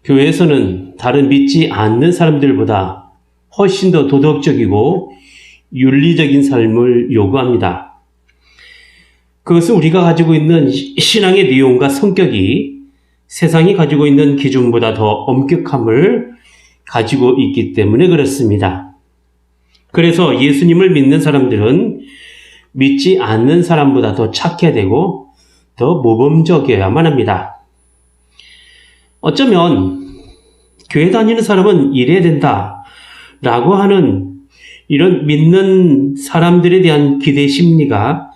교회에서는 다른 믿지 않는 사람들보다 훨씬 더 도덕적이고 윤리적인 삶을 요구합니다. 그것은 우리가 가지고 있는 신앙의 내용과 성격이 세상이 가지고 있는 기준보다 더 엄격함을 가지고 있기 때문에 그렇습니다. 그래서 예수님을 믿는 사람들은 믿지 않는 사람보다 더 착해야 되고 더 모범적이어야만 합니다. 어쩌면 교회 다니는 사람은 이래야 된다 라고 하는 이런 믿는 사람들에 대한 기대 심리가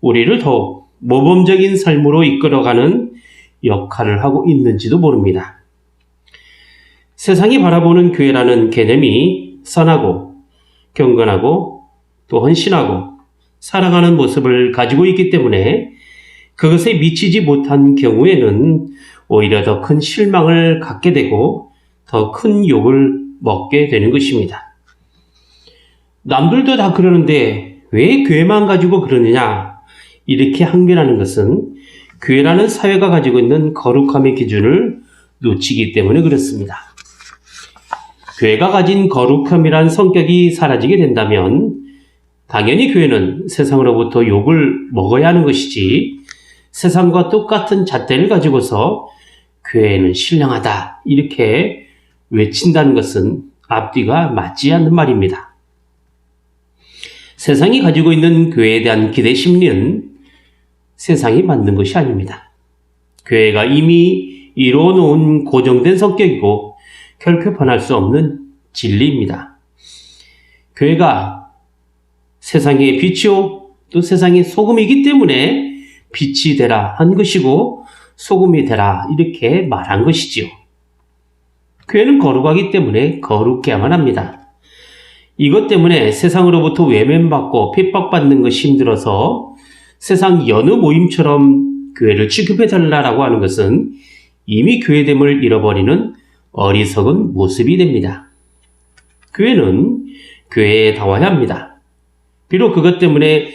우리를 더욱 모범적인 삶으로 이끌어가는 역할을 하고 있는지도 모릅니다. 세상이 바라보는 교회라는 개념이 선하고 경건하고 또 헌신하고 살아가는 모습을 가지고 있기 때문에 그것에 미치지 못한 경우에는 오히려 더 큰 실망을 갖게 되고 더 큰 욕을 먹게 되는 것입니다. 남들도 다 그러는데 왜 교회만 가지고 그러느냐 이렇게 항변하는 것은 교회라는 사회가 가지고 있는 거룩함의 기준을 놓치기 때문에 그렇습니다. 교회가 가진 거룩함이란 성격이 사라지게 된다면 당연히 교회는 세상으로부터 욕을 먹어야 하는 것이지 세상과 똑같은 잣대를 가지고서 교회는 신령하다 이렇게 외친다는 것은 앞뒤가 맞지 않는 말입니다. 세상이 가지고 있는 교회에 대한 기대 심리는 세상이 만든 것이 아닙니다. 교회가 이미 이루어놓은 고정된 성격이고 결코 변할 수 없는 진리입니다. 교회가 세상의 빛이요 또 세상의 소금이기 때문에 빛이 되라 한 것이고 소금이 되라 이렇게 말한 것이지요. 교회는 거룩하기 때문에 거룩해야만 합니다. 이것 때문에 세상으로부터 외면받고 핍박받는 것이 힘들어서 세상 여느 모임처럼 교회를 취급해달라고 하는 것은 이미 교회됨을 잃어버리는 어리석은 모습이 됩니다. 교회는 교회에 다워야 합니다. 비록 그것 때문에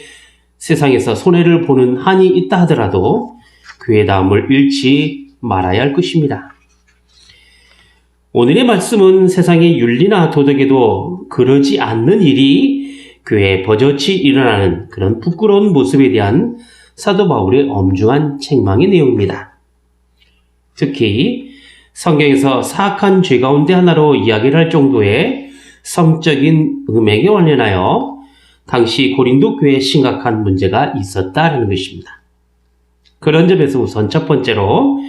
세상에서 손해를 보는 한이 있다 하더라도 교회다움을 잃지 말아야 할 것입니다. 오늘의 말씀은 세상의 윤리나 도덕에도 그러지 않는 일이 교회에 버젓이 일어나는 그런 부끄러운 모습에 대한 사도 바울의 엄중한 책망의 내용입니다. 특히 성경에서 사악한 죄 가운데 하나로 이야기를 할 정도의 성적인 음행에 관련하여 당시 고린도 교회에 심각한 문제가 있었다는 것입니다. 그런 점에서 우선 첫 번째로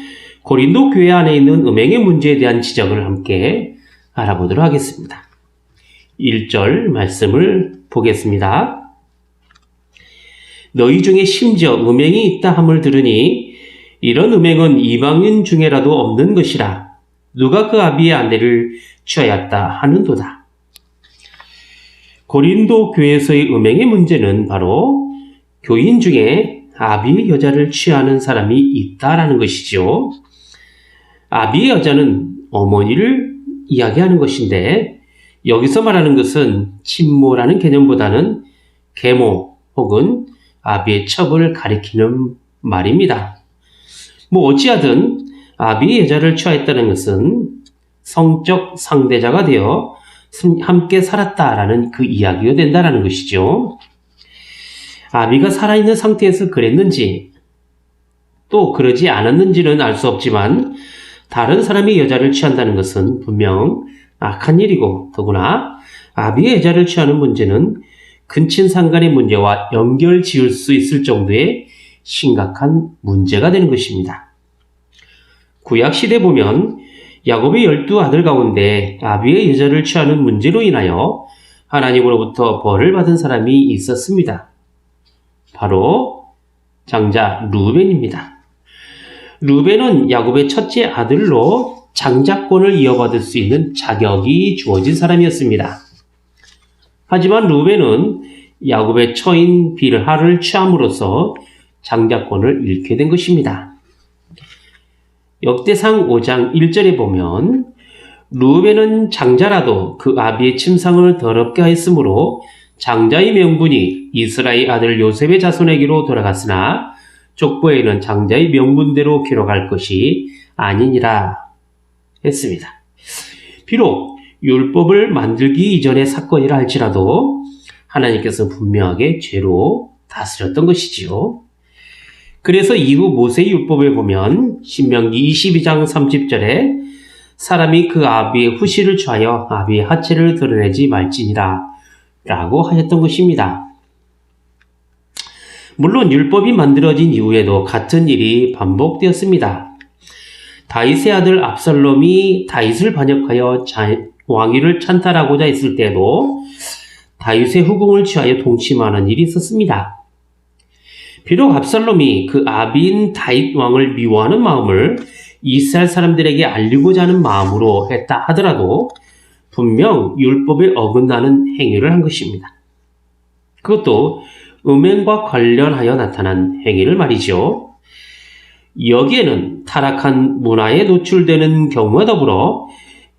고린도 교회 안에 있는 음행의 문제에 대한 지적을 함께 알아보도록 하겠습니다. 1절 말씀을 보겠습니다. 너희 중에 심지어 음행이 있다 함을 들으니 이런 음행은 이방인 중에라도 없는 것이라 누가 그 아비의 아내를 취하였다 하는도다. 고린도 교회에서의 음행의 문제는 바로 교인 중에 아비의 여자를 취하는 사람이 있다라는 것이죠. 아비의 여자는 어머니를 이야기하는 것인데 여기서 말하는 것은 친모라는 개념보다는 계모 혹은 아비의 첩을 가리키는 말입니다. 어찌하든 아비의 여자를 취하였다는 것은 성적 상대자가 되어 함께 살았다라는 그 이야기가 된다라는 것이죠. 아비가 살아있는 상태에서 그랬는지 또 그러지 않았는지는 알 수 없지만 다른 사람의 여자를 취한다는 것은 분명 악한 일이고 더구나 아비의 여자를 취하는 문제는 근친상간의 문제와 연결 지을 수 있을 정도의 심각한 문제가 되는 것입니다. 구약시대 보면 야곱의 12아들 가운데 아비의 여자를 취하는 문제로 인하여 하나님으로부터 벌을 받은 사람이 있었습니다. 바로 장자 루벤입니다. 루벤은 야곱의 첫째 아들로 장자권을 이어받을 수 있는 자격이 주어진 사람이었습니다. 하지만 루벤은 야곱의 처인 빌하를 취함으로써 장자권을 잃게 된 것입니다. 역대상 5장 1절에 보면 루벤은 장자라도 그 아비의 침상을 더럽게 하였으므로 장자의 명분이 이스라엘 아들 요셉의 자손에게로 돌아갔으나 족보에는 장자의 명분대로 기록할 것이 아니니라 했습니다. 비록 율법을 만들기 이전의 사건이라 할지라도 하나님께서 분명하게 죄로 다스렸던 것이지요. 그래서 이후 모세의 율법에 보면 신명기 22장 30절에 사람이 그 아비의 후실을 취하여 아비의 하체를 드러내지 말지니라 라고 하였던 것입니다. 물론 율법이 만들어진 이후에도 같은 일이 반복되었습니다. 다윗의 아들 압살롬이 다윗을 반역하여 왕위를 찬탈하고자 했을 때에도 다윗의 후궁을 취하여 동침하는 일이 있었습니다. 비록 압살롬이 그 아비인 다윗 왕을 미워하는 마음을 이스라엘 사람들에게 알리고자 하는 마음으로 했다 하더라도 분명 율법에 어긋나는 행위를 한 것입니다. 그것도 음행과 관련하여 나타난 행위를 말이죠. 여기에는 타락한 문화에 노출되는 경우와 더불어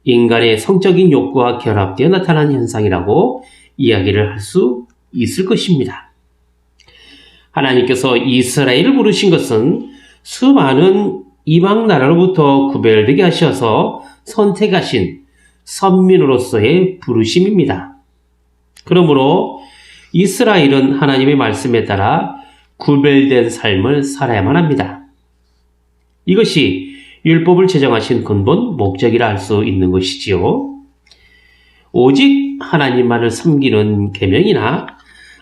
인간의 성적인 욕구와 결합되어 나타난 현상이라고 이야기를 할 수 있을 것입니다. 하나님께서 이스라엘을 부르신 것은 수많은 이방 나라로부터 구별되게 하셔서 선택하신 선민으로서의 부르심입니다. 그러므로 이스라엘은 하나님의 말씀에 따라 구별된 삶을 살아야만 합니다. 이것이 율법을 제정하신 근본 목적이라 할 수 있는 것이지요. 오직 하나님만을 섬기는 계명이나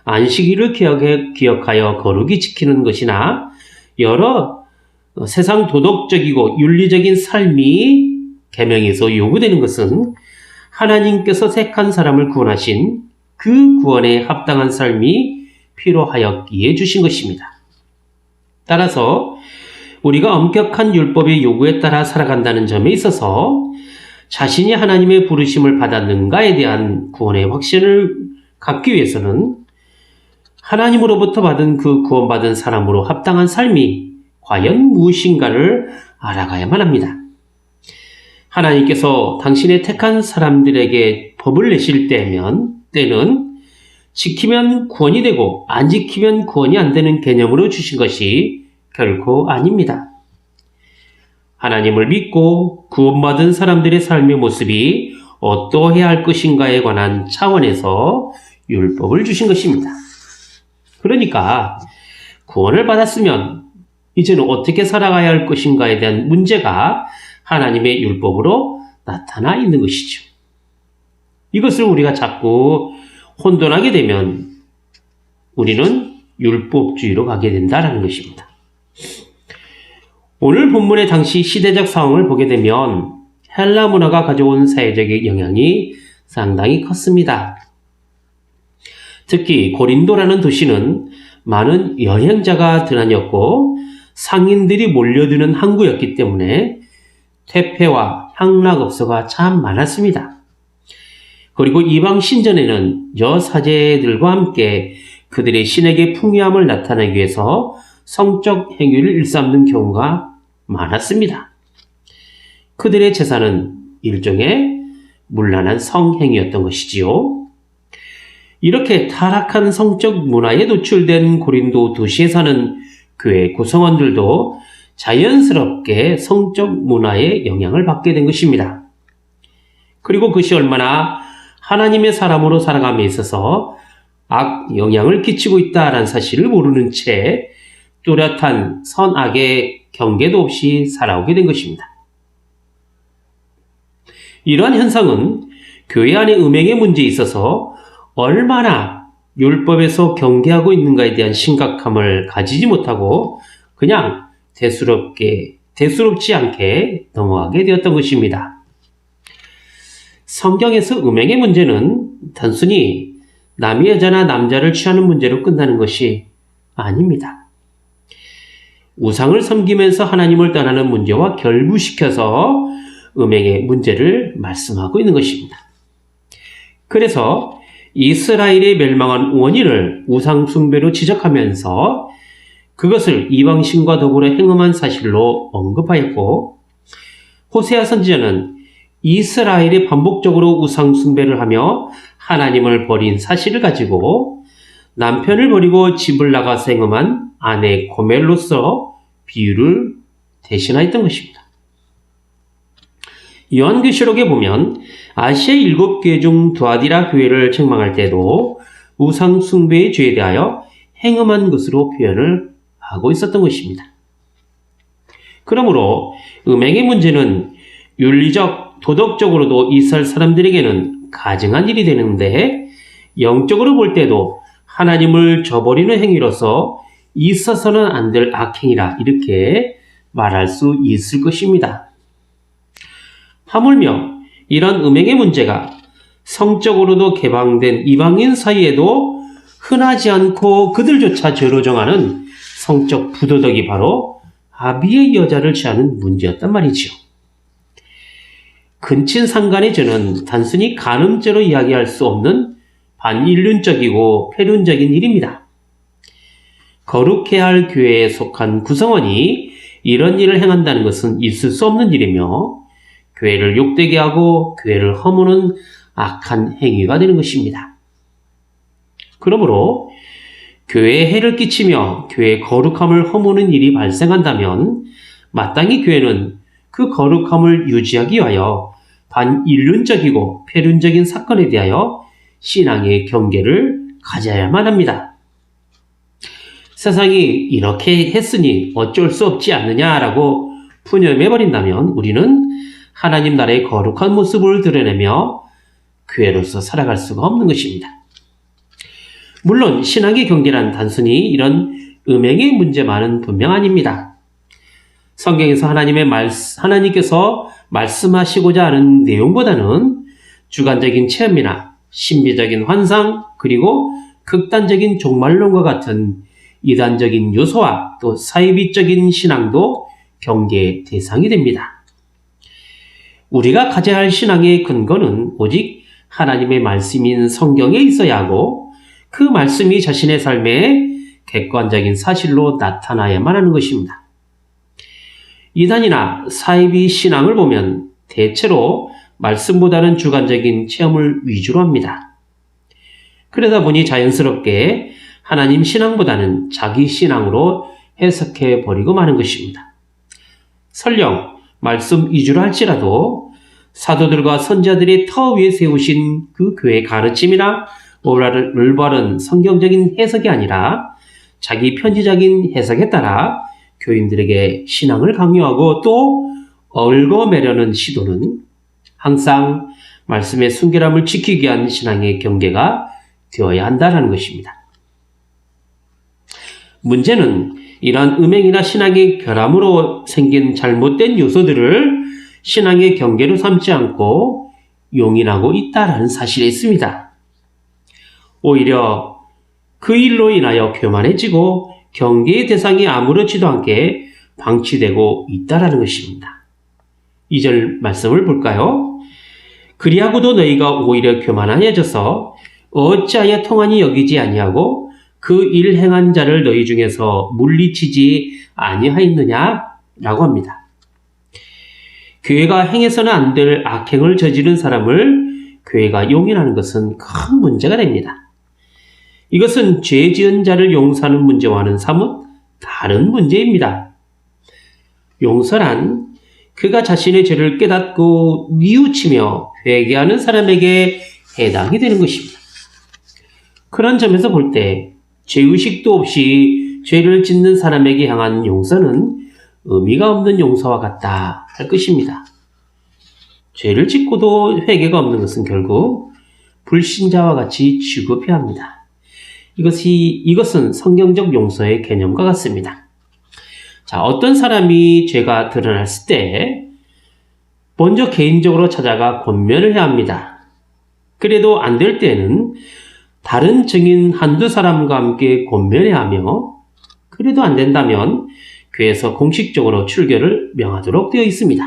안식일을 기억하여 거룩히 지키는 것이나 여러 세상 도덕적이고 윤리적인 삶이 계명에서 요구되는 것은 하나님께서 택한 사람을 구원하신 그 구원에 합당한 삶이 필요하였기에 주신 것입니다. 따라서 우리가 엄격한 율법의 요구에 따라 살아간다는 점에 있어서 자신이 하나님의 부르심을 받았는가에 대한 구원의 확신을 갖기 위해서는 하나님으로부터 받은 그 구원받은 사람으로 합당한 삶이 과연 무엇인가를 알아가야만 합니다. 하나님께서 당신의 택한 사람들에게 법을 내실 때는 지키면 구원이 되고 안 지키면 구원이 안 되는 개념으로 주신 것이 결코 아닙니다. 하나님을 믿고 구원받은 사람들의 삶의 모습이 어떠해야 할 것인가에 관한 차원에서 율법을 주신 것입니다. 그러니까 구원을 받았으면 이제는 어떻게 살아가야 할 것인가에 대한 문제가 하나님의 율법으로 나타나 있는 것이죠. 이것을 우리가 자꾸 혼돈하게 되면 우리는 율법주의로 가게 된다는 것입니다. 오늘 본문의 당시 시대적 상황을 보게 되면 헬라 문화가 가져온 사회적 영향이 상당히 컸습니다. 특히 고린도라는 도시는 많은 여행자가 드나녔고 상인들이 몰려드는 항구였기 때문에 퇴폐와 향락업소가 참 많았습니다. 그리고 이방 신전에는 여사제들과 함께 그들의 신에게 풍요함을 나타내기 위해서 성적 행위를 일삼는 경우가 많았습니다. 그들의 제사는 일종의 문란한 성행위였던 것이지요. 이렇게 타락한 성적 문화에 노출된 고린도 도시에 사는 교회 구성원들도 자연스럽게 성적 문화의 영향을 받게 된 것입니다. 그리고 그것이 얼마나 하나님의 사람으로 살아감에 있어서 악 영향을 끼치고 있다는 사실을 모르는 채 뚜렷한 선악의 경계도 없이 살아오게 된 것입니다. 이러한 현상은 교회 안의 음행의 문제에 있어서 얼마나 율법에서 경계하고 있는가에 대한 심각함을 가지지 못하고 그냥 대수롭지 않게 넘어가게 되었던 것입니다. 성경에서 음행의 문제는 단순히 남의 여자나 남자를 취하는 문제로 끝나는 것이 아닙니다. 우상을 섬기면서 하나님을 떠나는 문제와 결부시켜서 음행의 문제를 말씀하고 있는 것입니다. 그래서 이스라엘의 멸망한 원인을 우상 숭배로 지적하면서 그것을 이방신과 더불어 행음한 사실로 언급하였고, 호세아 선지자는 이스라엘이 반복적으로 우상 숭배를 하며 하나님을 버린 사실을 가지고 남편을 버리고 집을 나가서 행음한 아내 고멜로서 비유를 대신하였던 것입니다. 요한계시록에 보면 아시아 7교회 중 두아디라 교회를 책망할 때도 우상 숭배의 죄에 대하여 행음한 것으로 표현을 하고 있었던 것입니다. 그러므로 음행의 문제는 윤리적, 도덕적으로도 이스라엘 사람들에게는 가증한 일이 되는데 영적으로 볼 때도 하나님을 저버리는 행위로서 있어서는 안 될 악행이라 이렇게 말할 수 있을 것입니다. 하물며 이런 음행의 문제가 성적으로도 개방된 이방인 사이에도 흔하지 않고 그들조차 죄로 정하는 성적 부도덕이 바로 아비의 여자를 취하는 문제였단 말이지요. 근친상간의 죄는 단순히 간음죄로 이야기할 수 없는 반인륜적이고 폐륜적인 일입니다. 거룩해야 할 교회에 속한 구성원이 이런 일을 행한다는 것은 있을 수 없는 일이며 교회를 욕되게 하고 교회를 허무는 악한 행위가 되는 것입니다. 그러므로 교회에 해를 끼치며 교회의 거룩함을 허무는 일이 발생한다면 마땅히 교회는 그 거룩함을 유지하기 위하여 반인륜적이고 폐륜적인 사건에 대하여 신앙의 경계를 가져야만 합니다. 세상이 이렇게 했으니 어쩔 수 없지 않느냐라고 푸념해버린다면 우리는 하나님 나라의 거룩한 모습을 드러내며 교회로서 살아갈 수가 없는 것입니다. 물론 신앙의 경계란 단순히 이런 음행의 문제만은 분명 아닙니다. 성경에서 하나님께서 말씀하시고자 하는 내용보다는 주관적인 체험이나 신비적인 환상 그리고 극단적인 종말론과 같은 이단적인 요소와 또 사이비적인 신앙도 경계의 대상이 됩니다. 우리가 가져야 할 신앙의 근거는 오직 하나님의 말씀인 성경에 있어야 하고 그 말씀이 자신의 삶에 객관적인 사실로 나타나야만 하는 것입니다. 이단이나 사이비 신앙을 보면 대체로 말씀보다는 주관적인 체험을 위주로 합니다. 그러다 보니 자연스럽게 하나님 신앙보다는 자기 신앙으로 해석해 버리고 마는 것입니다. 설령 말씀 위주로 할지라도 사도들과 선지자들이 터 위에 세우신 그 교회의 가르침이나 올바른 성경적인 해석이 아니라 자기 편지적인 해석에 따라 교인들에게 신앙을 강요하고 또 얽어매려는 시도는 항상 말씀의 순결함을 지키기 위한 신앙의 경계가 되어야 한다는 것입니다. 문제는 이러한 음행이나 신앙의 결함으로 생긴 잘못된 요소들을 신앙의 경계로 삼지 않고 용인하고 있다는 사실에 있습니다. 오히려 그 일로 인하여 교만해지고 경계의 대상이 아무렇지도 않게 방치되고 있다는 것입니다. 2절 말씀을 볼까요? 그리하고도 너희가 오히려 교만하여져서 어찌하여 통한이 여기지 아니하고 그 일 행한 자를 너희 중에서 물리치지 아니하였느냐? 라고 합니다. 교회가 행해서는 안 될 악행을 저지른 사람을 교회가 용인하는 것은 큰 문제가 됩니다. 이것은 죄 지은 자를 용서하는 문제와는 사뭇 다른 문제입니다. 용서란 그가 자신의 죄를 깨닫고 뉘우치며 회개하는 사람에게 해당이 되는 것입니다. 그런 점에서 볼 때 죄의식도 없이 죄를 짓는 사람에게 향한 용서는 의미가 없는 용서와 같다 할 것입니다. 죄를 짓고도 회개가 없는 것은 결국 불신자와 같이 취급해야 합니다. 이것은 성경적 용서의 개념과 같습니다. 자, 어떤 사람이 죄가 드러났을 때 먼저 개인적으로 찾아가 권면을 해야 합니다. 그래도 안 될 때는 다른 증인 한두 사람과 함께 권면해야 하며 그래도 안 된다면 교회에서 공식적으로 출교를 명하도록 되어 있습니다.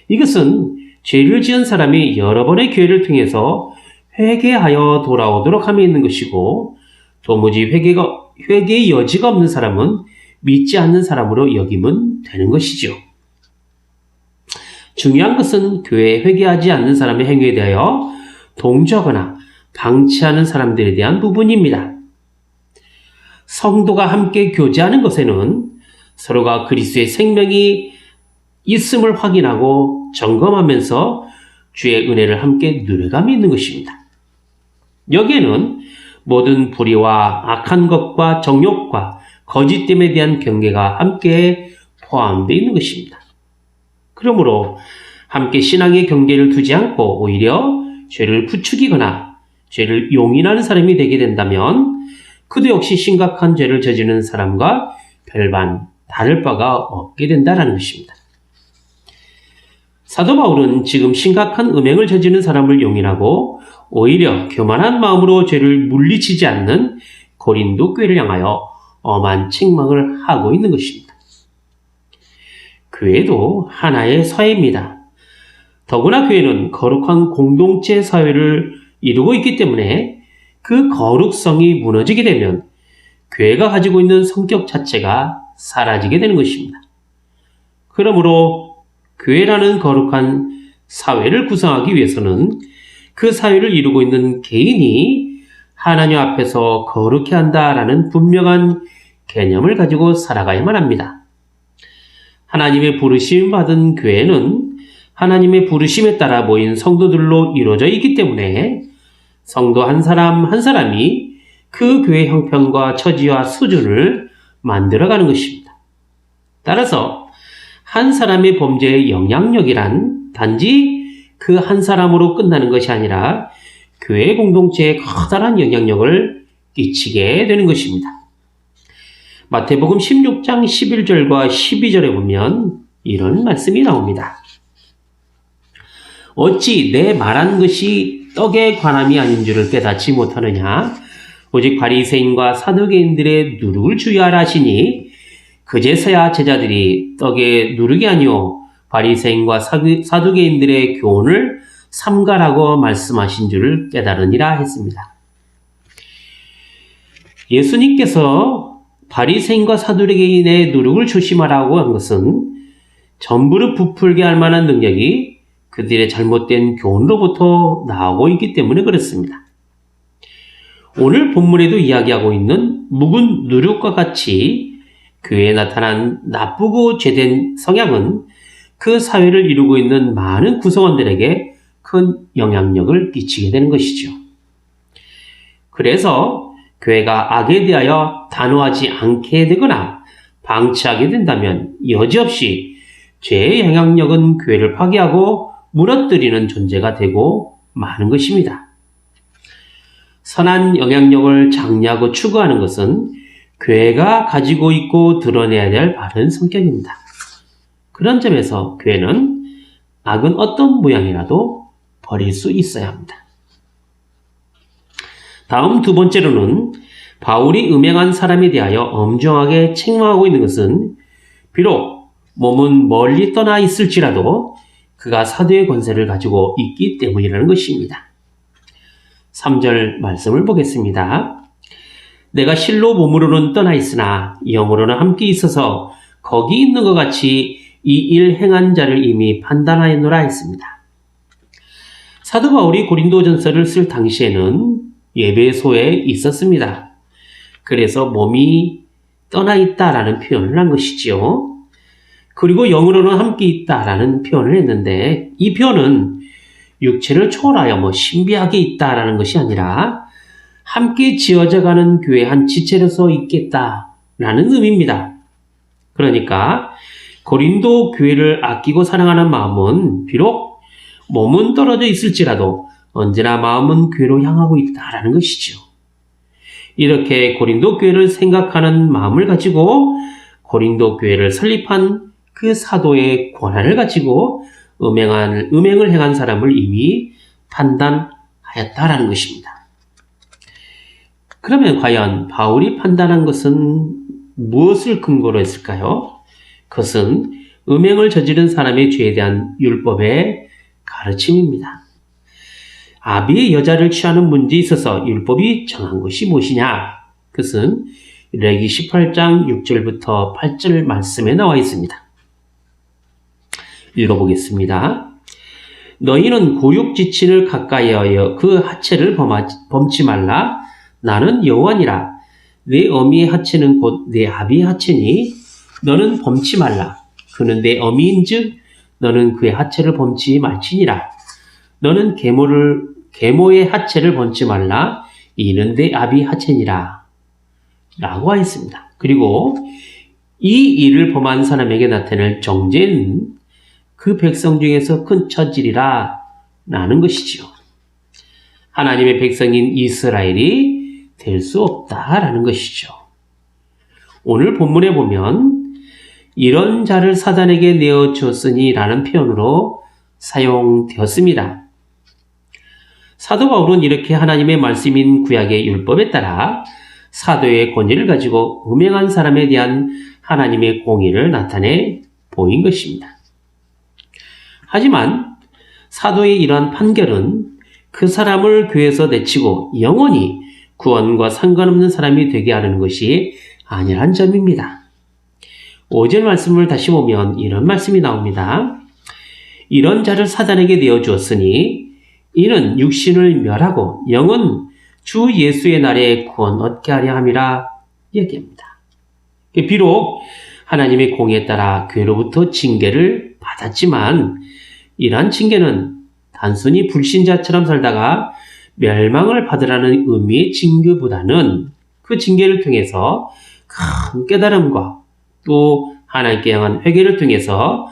이것은 죄를 지은 사람이 여러 번의 기회를 통해서 회개하여 돌아오도록 함에 있는 것이고 도무지 회개의 여지가 없는 사람은 믿지 않는 사람으로 여기면 되는 것이죠. 중요한 것은 교회에 회개하지 않는 사람의 행위에 대하여 동조하거나 방치하는 사람들에 대한 부분입니다. 성도가 함께 교제하는 것에는 서로가 그리스도의 생명이 있음을 확인하고 점검하면서 주의 은혜를 함께 누려감이 있는 것입니다. 여기에는 모든 불의와 악한 것과 정욕과 거짓됨에 대한 경계가 함께 포함되어 있는 것입니다. 그러므로 함께 신앙의 경계를 두지 않고 오히려 죄를 부추기거나 죄를 용인하는 사람이 되게 된다면 그도 역시 심각한 죄를 저지르는 사람과 별반 다를 바가 없게 된다는 것입니다. 사도 바울은 지금 심각한 음행을 저지르는 사람을 용인하고 오히려 교만한 마음으로 죄를 물리치지 않는 고린도 교회를 향하여 엄한 책망을 하고 있는 것입니다. 교회도 하나의 사회입니다. 더구나 교회는 거룩한 공동체 사회를 이루고 있기 때문에 그 거룩성이 무너지게 되면 교회가 가지고 있는 성격 자체가 사라지게 되는 것입니다. 그러므로 교회라는 거룩한 사회를 구성하기 위해서는 그 사회를 이루고 있는 개인이 하나님 앞에서 거룩해야 한다라는 분명한 개념을 가지고 살아가야만 합니다. 하나님의 부르심 받은 교회는 하나님의 부르심에 따라 모인 성도들로 이루어져 있기 때문에 성도 한 사람 한 사람이 그 교회 형편과 처지와 수준을 만들어가는 것입니다. 따라서 한 사람의 범죄의 영향력이란 단지 그 한 사람으로 끝나는 것이 아니라 교회 공동체에 커다란 영향력을 끼치게 되는 것입니다. 마태복음 16장 11절과 12절에 보면 이런 말씀이 나옵니다. 어찌 내 말한 것이 떡에 관함이 아닌 줄을 깨닫지 못하느냐? 오직 바리새인과 사두개인들의 누룩을 주의하라 하시니 그제서야 제자들이 떡에 누룩이 아니오 바리새인과 사두개인들의 교훈을 삼가라고 말씀하신 줄을 깨달으니라 했습니다. 예수님께서 바리새인과 사두개인의 누룩을 조심하라고 한 것은 전부를 부풀게 할 만한 능력이 그들의 잘못된 교훈으로부터 나오고 있기 때문에 그렇습니다. 오늘 본문에도 이야기하고 있는 묵은 누룩과 같이 교회에 나타난 나쁘고 죄된 성향은 그 사회를 이루고 있는 많은 구성원들에게 큰 영향력을 끼치게 되는 것이죠. 그래서 교회가 악에 대하여 단호하지 않게 되거나 방치하게 된다면 여지없이 죄의 영향력은 교회를 파괴하고 무너뜨리는 존재가 되고 마는 것입니다. 선한 영향력을 장려하고 추구하는 것은 교회가 가지고 있고 드러내야 될 바른 성격입니다. 그런 점에서 교회는 악은 어떤 모양이라도 버릴 수 있어야 합니다. 다음 두 번째로는 바울이 음행한 사람에 대하여 엄정하게 책망하고 있는 것은 비록 몸은 멀리 떠나 있을지라도 그가 사도의 권세를 가지고 있기 때문이라는 것입니다. 3절 말씀을 보겠습니다. 내가 실로 몸으로는 떠나 있으나 영으로는 함께 있어서 거기 있는 것 같이 이 일 행한 자를 이미 판단하였노라 했습니다. 사도 바울이 고린도전서를 쓸 당시에는 예배소에 있었습니다. 그래서 몸이 떠나 있다라는 표현을 한 것이지요. 그리고 영으로는 함께 있다라는 표현을 했는데 이 표현은 육체를 초월하여 신비하게 있다라는 것이 아니라 함께 지어져가는 교회 한 지체로서 있겠다라는 의미입니다. 그러니까 고린도 교회를 아끼고 사랑하는 마음은 비록 몸은 떨어져 있을지라도 언제나 마음은 교회로 향하고 있다라는 것이죠. 이렇게 고린도 교회를 생각하는 마음을 가지고 고린도 교회를 설립한 그 사도의 권한을 가지고 음행을 행한 사람을 이미 판단하였다라는 것입니다. 그러면 과연 바울이 판단한 것은 무엇을 근거로 했을까요? 그것은 음행을 저지른 사람의 죄에 대한 율법의 가르침입니다. 아비의 여자를 취하는 문제에 있어서 율법이 정한 것이 무엇이냐? 그것은 레위기 18장 6절부터 8절 말씀에 나와 있습니다. 읽어보겠습니다. 너희는 고육지친을 가까이하여 그 하체를 범치 말라. 나는 여호와니라. 내 어미의 하체는 곧 내 아비의 하체니 너는 범치 말라. 그는 내 어미인즉 너는 그의 하체를 범치 말지니라. 너는 계모의 하체를 범치 말라. 이는 내 아비 하체니라. 라고 하였습니다. 그리고 이 일을 범한 사람에게 나타낼 정죄는 그 백성 중에서 큰 처지리라 라는 것이지요. 하나님의 백성인 이스라엘이 될 수 없다라는 것이죠. 오늘 본문에 보면 이런 자를 사단에게 내어주었으니 라는 표현으로 사용되었습니다. 사도 바울은 이렇게 하나님의 말씀인 구약의 율법에 따라 사도의 권위를 가지고 음행한 사람에 대한 하나님의 공의를 나타내 보인 것입니다. 하지만 사도의 이러한 판결은 그 사람을 교회에서 내치고 영원히 구원과 상관없는 사람이 되게 하는 것이 아니란 점입니다. 5절 말씀을 다시 보면 이런 말씀이 나옵니다. 이런 자를 사단에게 내어주었으니 이는 육신을 멸하고 영은 주 예수의 날에 구원 얻게 하려 함이라 얘기합니다. 비록 하나님의 공의에 따라 교회로부터 징계를 받았지만 이러한 징계는 단순히 불신자처럼 살다가 멸망을 받으라는 의미의 징계보다는 그 징계를 통해서 큰 깨달음과 또 하나님께 향한 회개를 통해서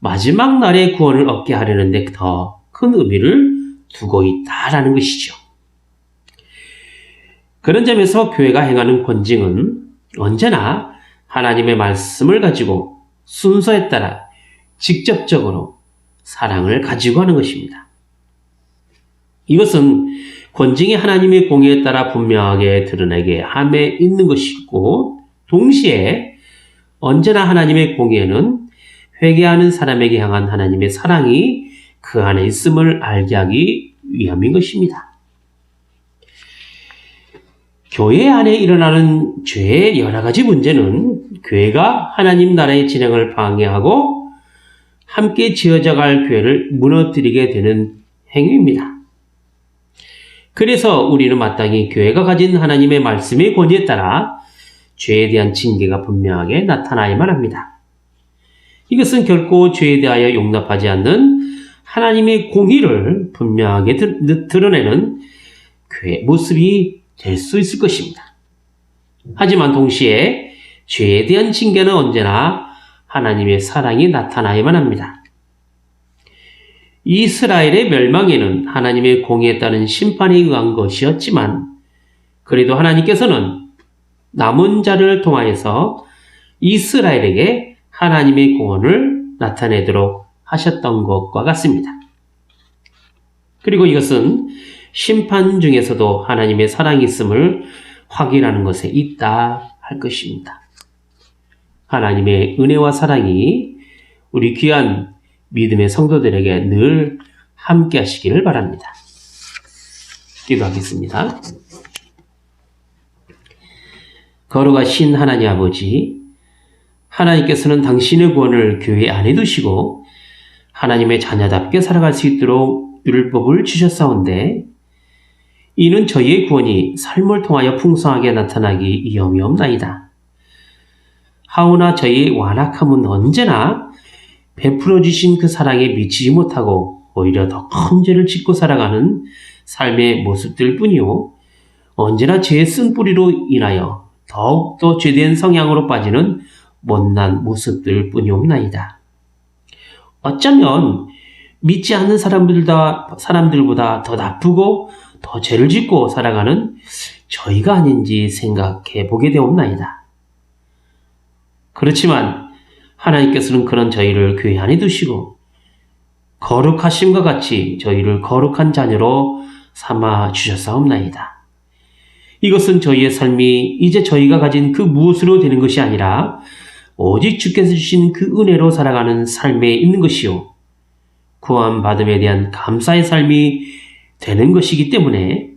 마지막 날의 구원을 얻게 하려는 데 더 큰 의미를 두고 있다라는 것이죠. 그런 점에서 교회가 행하는 권징은 언제나 하나님의 말씀을 가지고 순서에 따라 직접적으로 사랑을 가지고 하는 것입니다. 이것은 권징이 하나님의 공의에 따라 분명하게 드러나게 함에 있는 것이고 동시에 언제나 하나님의 공의에는 회개하는 사람에게 향한 하나님의 사랑이 그 안에 있음을 알게 하기 위함인 것입니다. 교회 안에 일어나는 죄의 여러 가지 문제는 교회가 하나님 나라의 진행을 방해하고 함께 지어져갈 교회를 무너뜨리게 되는 행위입니다. 그래서 우리는 마땅히 교회가 가진 하나님의 말씀의 권위에 따라 죄에 대한 징계가 분명하게 나타나야만 합니다. 이것은 결코 죄에 대하여 용납하지 않는 하나님의 공의를 분명하게 드러내는 교회의 모습이 될 수 있을 것입니다. 하지만 동시에 죄에 대한 징계는 언제나 하나님의 사랑이 나타나야만 합니다. 이스라엘의 멸망에는 하나님의 공의에 따른 심판에 의한 것이었지만 그래도 하나님께서는 남은 자를 통하여서 이스라엘에게 하나님의 구원을 나타내도록 하셨던 것과 같습니다. 그리고 이것은 심판 중에서도 하나님의 사랑이 있음을 확인하는 것에 있다 할 것입니다. 하나님의 은혜와 사랑이 우리 귀한 믿음의 성도들에게 늘 함께 하시기를 바랍니다. 기도하겠습니다. 거룩하신 하나님 아버지, 하나님께서는 당신의 구원을 교회 안에 두시고 하나님의 자녀답게 살아갈 수 있도록 율법을 주셨사온데 이는 저희의 구원이 삶을 통하여 풍성하게 나타나기 위험이 없나이다. 하오나 저희의 완악함은 언제나 베풀어 주신 그 사랑에 미치지 못하고 오히려 더 큰 죄를 짓고 살아가는 삶의 모습들 뿐이요. 언제나 죄의 쓴뿌리로 인하여 더욱더 죄된 성향으로 빠지는 못난 모습들 뿐이옵나이다. 어쩌면 믿지 않는 사람들보다 더 나쁘고 더 죄를 짓고 살아가는 저희가 아닌지 생각해 보게 되옵나이다. 그렇지만 하나님께서는 그런 저희를 교회 안에 두시고 거룩하심과 같이 저희를 거룩한 자녀로 삼아 주셨사옵나이다. 이것은 저희의 삶이 이제 저희가 가진 그 무엇으로 되는 것이 아니라 오직 주께서 주신 그 은혜로 살아가는 삶에 있는 것이요. 구원받음에 대한 감사의 삶이 되는 것이기 때문에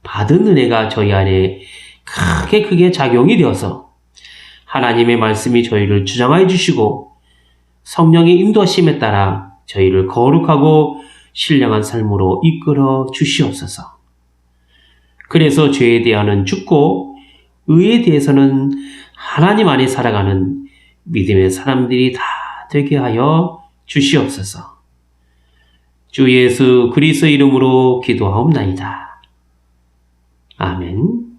받은 은혜가 저희 안에 크게 작용이 되어서 하나님의 말씀이 저희를 주장하여 주시고 성령의 인도하심에 따라 저희를 거룩하고 신령한 삶으로 이끌어 주시옵소서. 그래서 죄에 대하여는 죽고 의에 대해서는 하나님 안에 살아가는 믿음의 사람들이 다 되게 하여 주시옵소서. 주 예수 그리스도 이름으로 기도하옵나이다. 아멘.